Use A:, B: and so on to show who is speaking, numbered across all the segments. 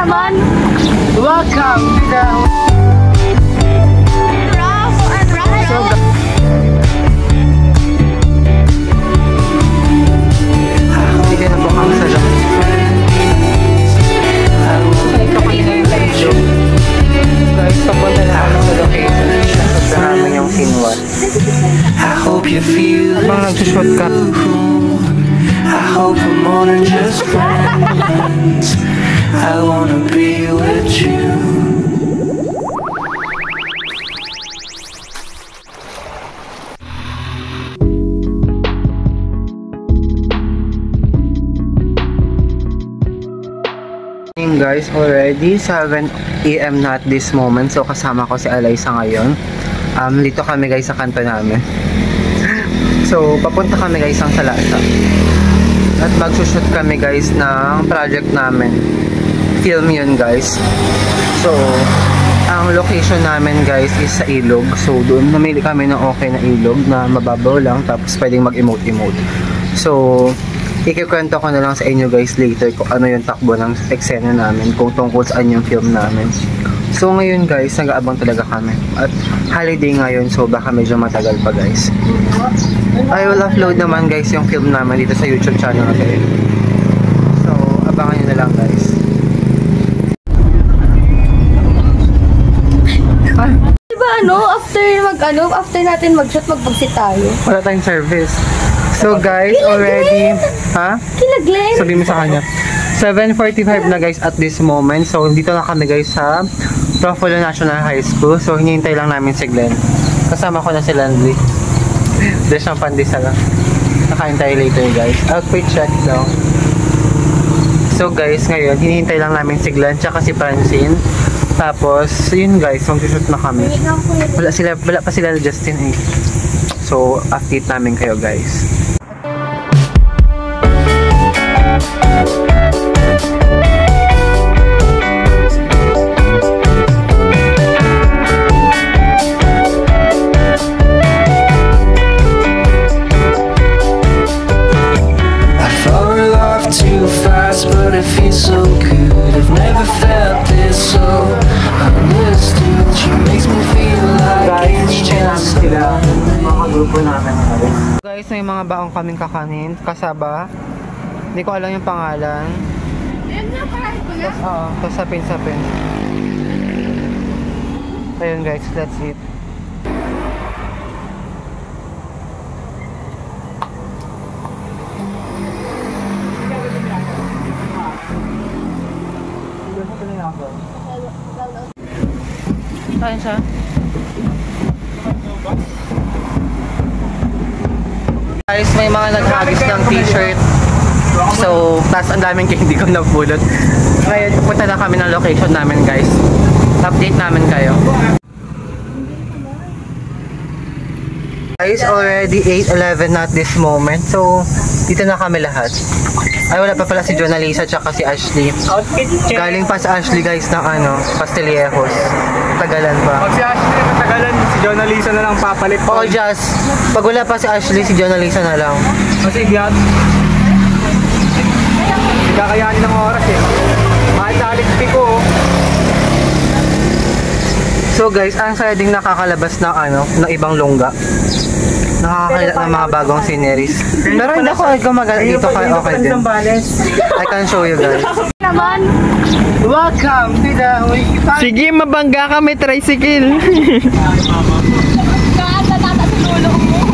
A: naman.
B: Welcome to the
A: Rough and Ride.
B: Hindi na po kami sa lang. Ito kami na yung live show. Guys, papunta na kami sa location. Sa namin yung Kinwan.
C: I hope you feel
B: Habang nagsushoot ka.
C: I hope we're more than just friends. I wanna be with you.
B: Guys, already 7 AM na at this moment. So kasama ko si Alaysa ngayon. Dito kami guys sa kanto namin. So papunta kami guys ang Salasa. At magsushoot kami guys ng project namin. Film yun guys. So ang location namin guys is sa ilog. So doon namili kami ng okay na ilog na mababaw lang, tapos pwedeng mag-emote-emote. So ikikwento ko na lang sa inyo guys later kung ano yung takbo ng eksena namin, kung tungkol saan yung film namin. So ngayon guys, nag-aabang talaga kami. At holiday ngayon, so baka medyo matagal pa guys. I will upload naman guys yung film namin dito sa YouTube channel natin. So abangan nyo na lang guys.
A: Diba after natin mag-shoot, magbagsit tayo.
B: Wala tayong service. So guys, already, ha?
A: Kilaglen!
B: Sabihin mo sa kanya. 7:45 na guys at this moment. So dito na kami guys sa Profilo National High School. So hinihintay lang namin si Glenn. Kasama ko na si Landry. There's siyang pandesal lang. Nakain tayo later guys. Outfit check daw. So guys, ngayon hinihintay lang namin si Glenn tsaka si Francine. Tapos yun guys, mag-shoot na kami. Wala pa sila Justin eh. So update namin kayo guys.
C: But it feels so good. I've never felt this so understood. She makes me feel like it's just
B: Mga grupo namin. Guys, may mga baong kaming kakanin. Kasaba. Hindi ko alam yung pangalan.
A: Ayun na, parahin ko na.
B: Oo, tapos sapin-sapin. Ayun guys, that's it. Kain siya. Guys, may mga naghagis ng t-shirt. So, tas ang daming candy ko napulot. Ngayon, pupunta na kami ng location namin guys. Update namin kayo. Guys, already 8:11 na at this moment. So, dito na kami lahat. Ay, wala pa pala si Jonalisa tsaka si Ashley. Galing pa sa Ashley guys ng Pastillejos. Tagalan pa.
D: Pag si Ashley natagalan, si Jonalisa na lang papalit.
B: Oo, Jazz. Pag wala pa si Ashley, si Jonalisa na lang.
D: Kasi Giyat, kakayanin ng oras eh. Kahit alikpi ko.
B: So guys, ang saya ding nakakalabas ng ng ibang longga. Nakakakilat ng mga bagong sceneries. Pero hindi ako gumagana dito kay okay din. I can show you guys.
A: Naman.
B: Welcome to the
D: Sige, mabangga ka, may tricycle.
A: Katatata sa dulo mo.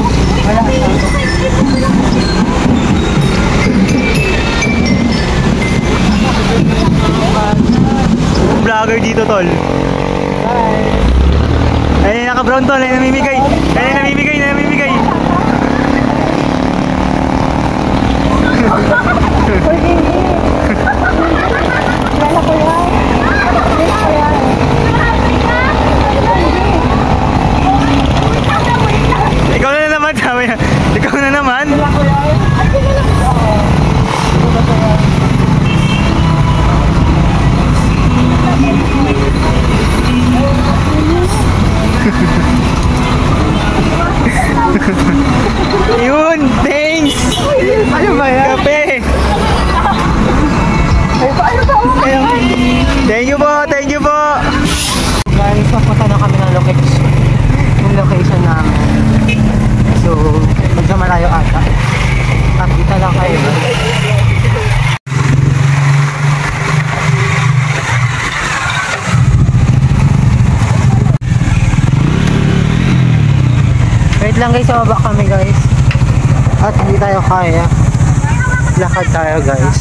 D: Vlogger dito, tol. Ay, naka-brown tol, ay namimigay. Ay, namimigay. Ikaw na naman, sabi niya. Ikaw na naman. Yun, thanks. Ano ba yan? Kape.
B: lang guys, sa baba kami guys. At hindi tayo kaya. Lakad tayo guys.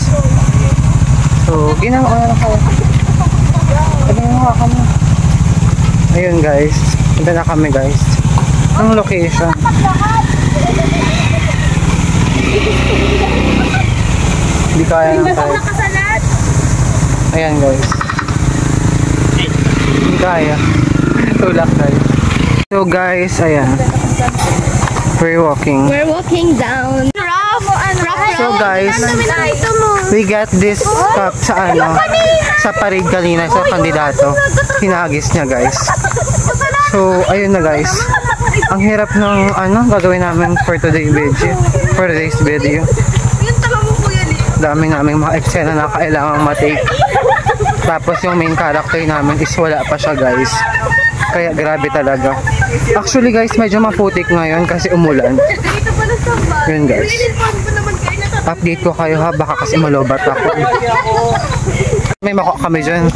B: So, ginawa na kayo. Ginawa kami. Ayun guys. Punta na kami guys. Ang location. Hindi kaya lang tayo. Ayan guys. Hindi kaya. Tulak tayo. So guys, ayan. We're walking.
A: We're walking down.
B: So guys, we got this cup sa ano, sa parade kanina sa kandidato. Hinagis niya guys. So ayun na guys. Ang hirap ng ano gagawin namin for today's video. Dami naming mga eksena na kailangang matake. Tapos yung main character namin is wala pa siya guys. Kaya grabe talaga. Actually guys, medyo maputik ngayon kasi umulan. Yun guys. Update ko kayo ha, baka kasi malobat ako. May mako kami dyan.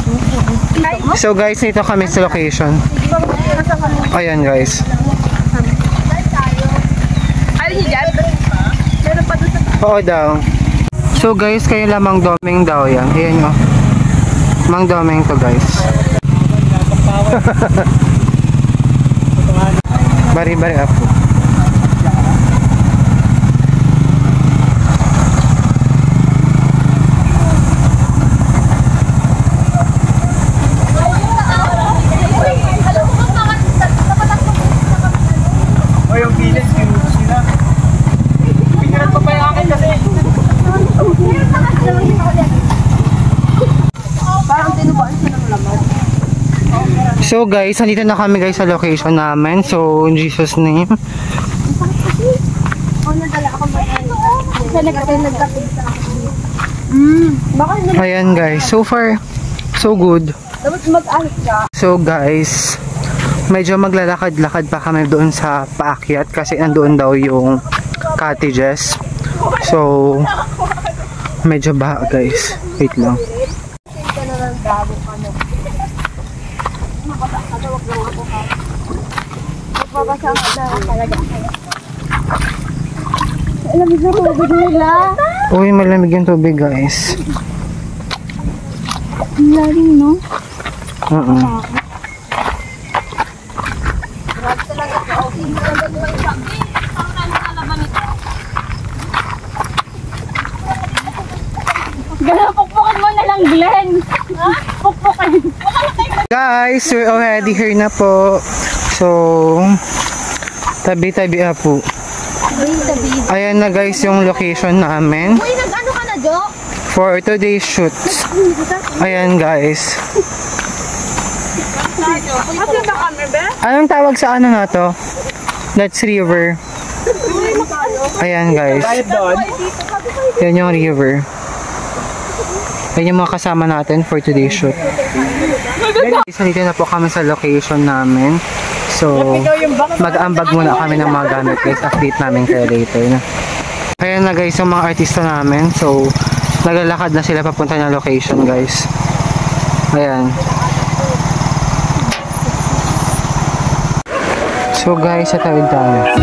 B: So guys, dito kami sa location. Ayan guys. Oo daw. So guys, kayo lamang doming daw yan. Ayan nyo. Mang doming to guys. Bari-bari up. So guys, nandito na kami guys sa location namin. So, in Jesus name. Ayan guys, so far, so good. So guys, medyo maglalakad-lakad pa kami doon sa paakyat kasi nandoon daw yung cottages. So, medyo baha guys. Wait lang.
A: Malamig na tubig nila.
B: Uy, malamig yung tubig guys.
A: Ang lalim, no? Gano'n, pukpukin mo na lang, Glenn. Ha? Pukpukin.
B: Guys, we're already here na po. So, tabi-tabi po. Ayan na guys yung location namin.
A: Uy, nag-ano ka na, Jo?
B: For today's shoot. Ayan guys. Anong tawag sa ano na to? That's river. Ayan guys. Yan yung river. Yan yung mga kasama natin for today's shoot. Dito na po kami sa location namin. So, mag-ambag muna kami ng mga gamit guys. Update namin kayo later. Ayan na guys yung mga artista namin. So, naglalakad na sila papunta na location guys. Ayan. So guys, sa tawid tayo.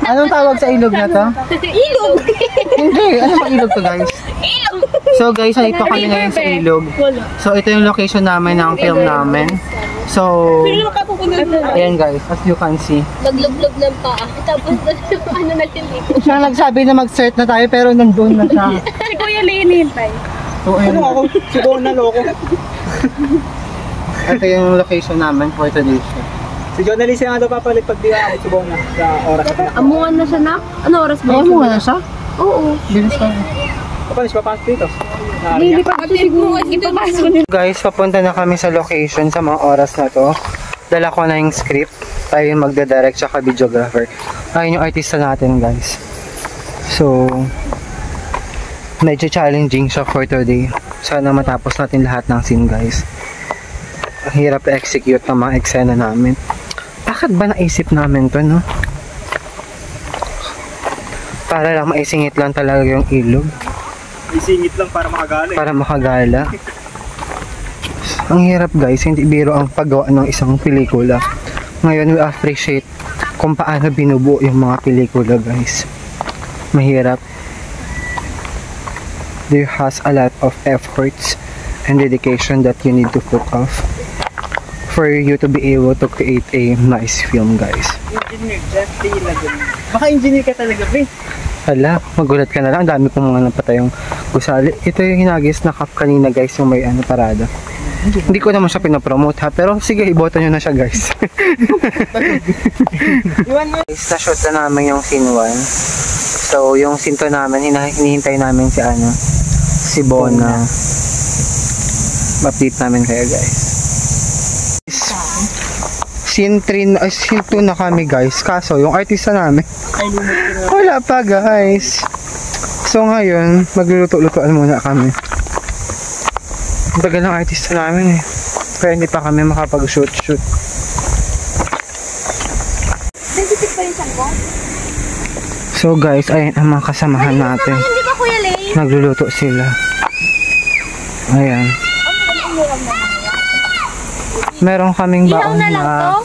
B: Anong tawag sa ilog na to?
A: Ilog!
B: Hindi, ano bang ilog to guys? Ilog! So guys, nandito kami ngayon sa ilog. So ito yung location namin ng film namin. So, ayan guys, as you can see.
A: Naglublog ng paa. Tapos, ano na tinito.
B: Siya nagsabi na mag-start na tayo pero nandun na siya.
A: Si Kuya Lenny, tay.
B: So, ayan.
D: Ano ako? Siguro na loko.
B: Ito yung location namin for today.
D: Si John Elise nga daw papalit pag di ako subong na sa oras.
A: Amungan na siya na? Ano oras ba?
B: Ayan mo na siya?
A: Oo.
B: Bilis ka.
D: Papalis papasok dito.
A: Hindi pa kasi siguro. Ipapasok niyo.
B: Guys, papunta na kami sa location sa mga oras na to. Dala ko na yung script. Tayo yung magdadirect tsaka videographer. Ayun yung artista natin guys. So, medyo challenging siya for today. Sana matapos natin lahat ng scene guys. Ang hirap i-execute ng mga eksena namin. Bakit ba naisip namin to, no? Para lang maisingit lang talaga yung ilog.
D: Isingit lang para makagala.
B: Para makagala. Ang hirap guys, hindi biro ang paggawa ng isang pelikula. Ngayon we appreciate kung paano binubuo yung mga pelikula guys. Mahirap. There has a lot of efforts and dedication that you need to put off for you to be able to create a nice film guys.
D: Engineer, Jeff Taylor. Baka engineer ka talaga, pre.
B: Hala, magulat ka na lang. Ang dami kong mga napatayong gusali. Ito yung hinagis na cup kanina guys, yung may parada. Hindi ko naman siya pinapromote ha, pero sige, iboto nyo na siya guys. Guys, na-shoot na namin yung scene 1. So, yung scene 2 namin, hinihintay namin si Bona. Update namin kayo guys. Scene 3, scene 2 na kami guys. Kaso, yung artista namin, wala pa guys. So ngayon, magluluto-lutoan muna kami. Ang tagal ng artista namin eh. Kaya hindi pa kami makapag-shoot. So guys, ayan ang mga kasamahan natin.
A: Hindi ka Kuya Lenny?
B: Nagluluto sila. Ayan. Meron kaming baon
A: na lang
B: na
A: to?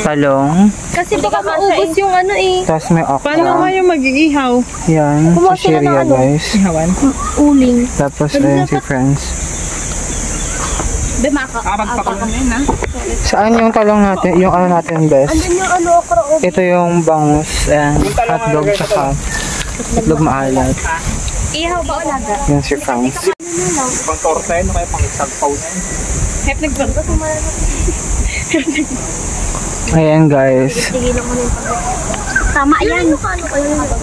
B: talong.
A: Kasi baka maubos yung ano eh.
B: Tapos may okra.
D: Paano kayo mag-iihaw?
B: Yan,
A: Kumuha
B: si
A: sila ng
B: Sheria
A: ano?
B: guys.
D: Ihawan?
A: Uling.
B: Tapos ayan si Friends.
A: Bemaka.
D: Kapagpakal na yun, ha?
B: Saan yung talong natin? Yung ano natin best?
A: Andun yung ano, okra o.
B: Ito yung bangus and hotdog tsaka hotdog maalat.
A: Ihaw ba o laga?
B: Yan si Friends.
D: Ibang torta yun, kaya pang isagpaw na yun.
A: Hep nagbanto.
B: Ayan guys.
A: Tigilan ko na yung pag- Tama yan. Ano kayo yung lagay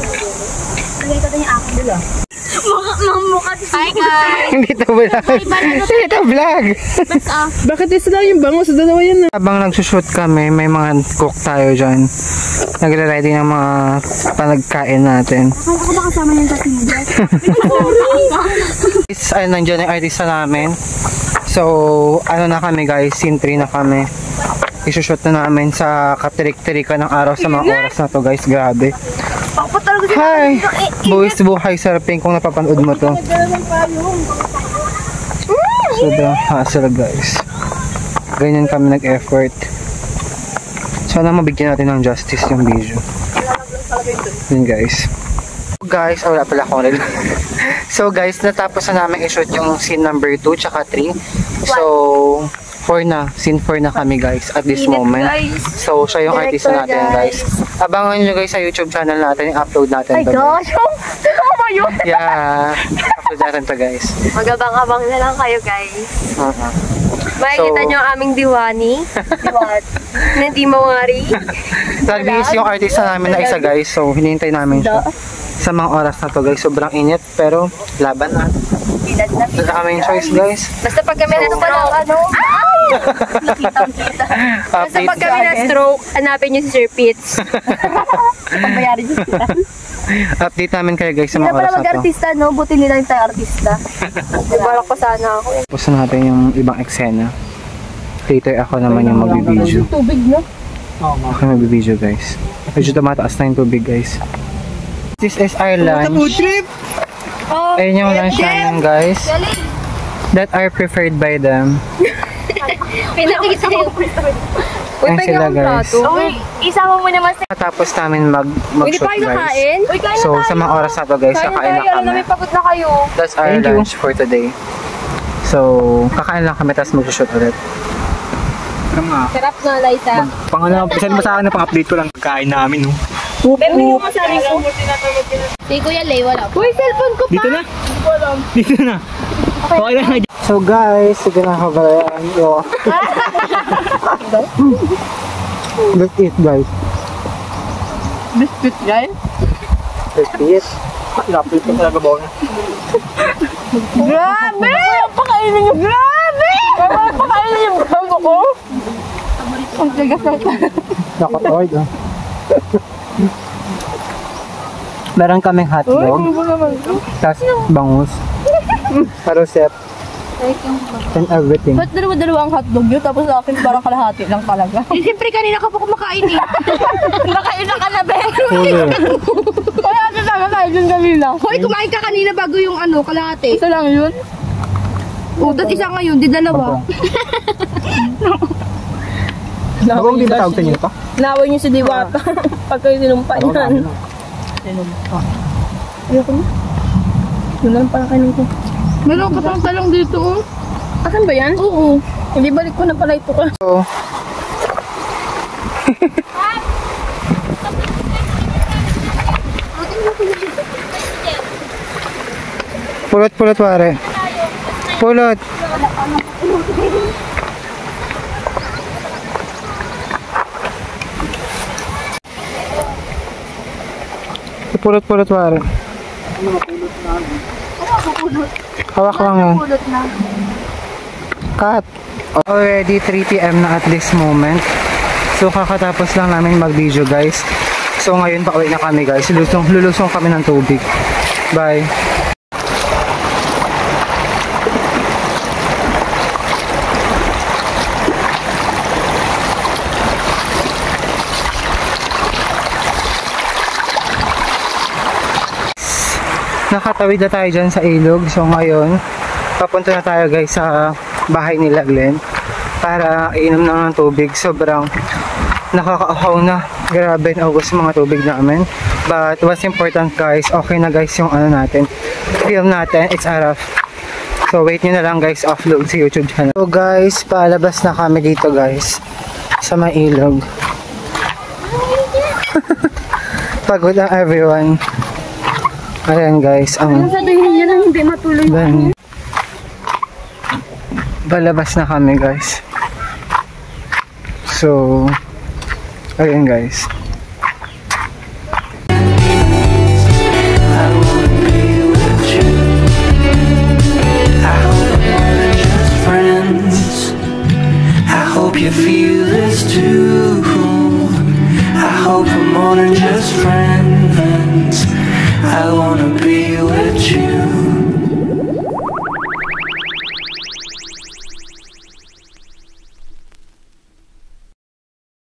A: ko na yung akin nila. Mukha. Hi guys!
B: Hindi to vlog. Hindi to vlog.
D: Bakit isa lang yung bango? Sa dalawa yan,
B: Habang nagsushoot kami, may mga cook tayo dyan. Nagre-ready ng mga panagkain natin.
A: Ako ba kasama yung tatlo?
B: Guys, ay nandiyan yung artista namin. So, ano na kami guys, scene 3 na kami. Isushoot na namin sa katirik-tirika ng araw sa mga oras na to guys, grabe. Hi! Buwis buhay Sarping kung napapanood mo to. Sobrang hassle guys. Ganyan kami nag-effort. Sana mabigyan natin ng justice yung video. Yun guys. Guys, wala pala akong reel. So guys, natapos na namin i-shoot yung scene number 2 tsaka 3. So, 4 na. Scene 4 na kami guys at this moment. So, siya yung artista natin guys. Abangan nyo guys sa YouTube channel natin. I-upload natin to guys.
A: Totoo ba yun?
B: Yeah. Upload natin to guys.
A: Magabang-abang na lang kayo guys. Makikita
B: So-
A: nyo ang aming diwani. Na di mawari.
B: Nag-release yung artista namin na isa guys. So, hinihintay namin siya. Sa mga oras na to guys. Sobrang init. Pero, laban na. Wala kaming choice guys.
A: Basta pag kami na-stroke, nakitang-kita. Basta
B: Update.
A: pag kami na-stroke, hanapin nyo si Sir Pitts. Pagbayarin nyo sila.
B: Update namin kayo guys sa
A: Hindi
B: mga
A: na pala
B: oras na to.
A: mag-artista, no? Buti nila yung tayo artista. Balak ko sana ako.
B: Tapos na natin yung ibang eksena. Later ako naman yung magbibideo.
A: Tubig, no?
B: Ako magbibideo guys. Medyo tumataas na yung tubig guys. This is our lunch.
D: trip!
A: Oh,
B: Ayun yung lunch namin guys. That are preferred by them.
A: Pinakita mo. Uy,
B: Ayun
A: pwede
B: sila
A: akong
B: guys.
A: plato. Uy, isama mo naman sa...
B: Tapos namin mag-shoot
A: kayo
B: guys.
A: nakain? Uy, kain na
B: So
A: tayo.
B: sa mga oras na to guys,
A: Kain na
B: kakain
A: tayo.
B: na
A: Alam
B: kami.
A: namin pagod na kayo.
B: That's our lunch for today. So kakain lang kami tapos mag-shoot ulit.
D: Sarap nga.
A: Sarap na, Liza.
D: Pang ano, send mo sa akin na pang-update ko lang. Kain namin, no?
A: Pero yung masabi ko. Si Kuya Lay, wala. Uy, cellphone ko pa.
D: Dito na. Dito na. Okay lang na.
B: So guys, sige na kabayan. Let's eat guys.
A: Biscuit, guys.
B: Let's eat.
D: Lapit ko talaga ba na?
A: Grabe! Pakainin niyo. Grabe! Pakainin niyo bago ko. Ang tigas na ito.
B: Nakatoy ah. Meron kaming hotdog. Tapos bangus. Parosep. And everything.
A: Ba't dalawa-dalawa ang hotdog yun? Tapos sa akin parang kalahati lang talaga. Eh, siyempre kanina ka pa kumakain eh. Nakain na ka na, Ben. Kaya ate talaga tayo dyan kanina. Hoy, kumain ka kanina bago yung ano, kalahati. Isa lang yun? O, tapos isa ngayon, di dalawa.
D: Bagong di ba tawag sa inyo ito?
A: Naway niyo si Diwata. Pag kayo sinumpa niyan. Ayoko na. Yun na lang pala kainin ko. Meron ka pang talong dito, oh. Asan ba yan? Oo. Hindi balik ko na pala ito ka.
B: So, pulot pare. Pulot. Pulot pare. Hawak lang yan. Cut. Already 3 PM na at this moment. So kakatapos lang namin mag-video guys. So ngayon pauwi na kami guys. Lulusong kami ng tubig. Bye. Nakatawid na tayo dyan sa ilog. So ngayon, papunta na tayo guys sa bahay nila Glenn para inom na ng tubig. Sobrang nakakaahaw na. Grabe, naubos yung mga tubig namin. But what's important guys, okay na guys yung ano natin. Film natin, it's Araf. So wait nyo na lang guys, upload sa YouTube channel. So guys, palabas na kami dito guys sa may ilog. Pagod na everyone. Ayan guys, ang
A: Sabihin niya lang hindi matuloy.
B: Balabas na kami guys. So ayan guys.
C: I wanna be with you. I hope we're more than just friends. I hope you feel this too. I hope we're more than just friends. I wanna be with you.